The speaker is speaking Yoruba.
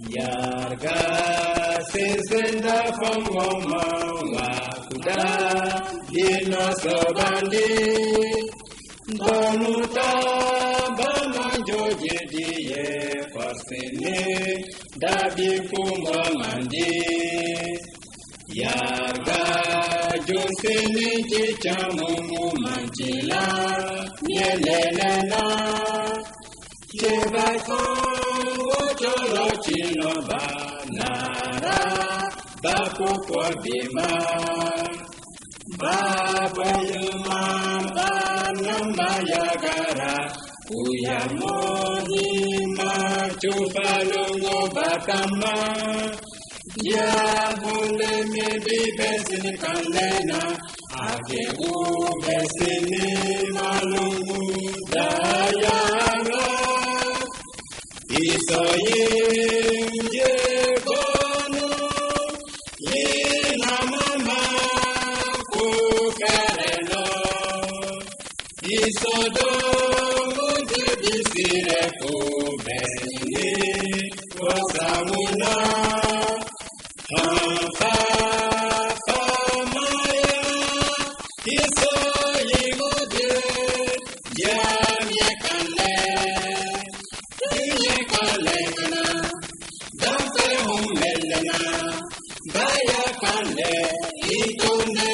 Yarga sesenda fangoma wakuda dino sobandi Banuta bamanjo jediye fasene dabi kumamandi Yarga josene chichamumu manchila Yelelena Chebakon wotoro chino banara Bakukwa bima Babayuma banambayagara Uyamoni machupalungo bakama Yabule mebi besini kandena Ake ubesini malungu dayara Isoyin jebonu Yinamama kukareno Isodomu jebisire kubeni Wasamuna Hampa Hamaya Isoyimude Jamyekale Yekale Dante Humelena Baya Kale Itune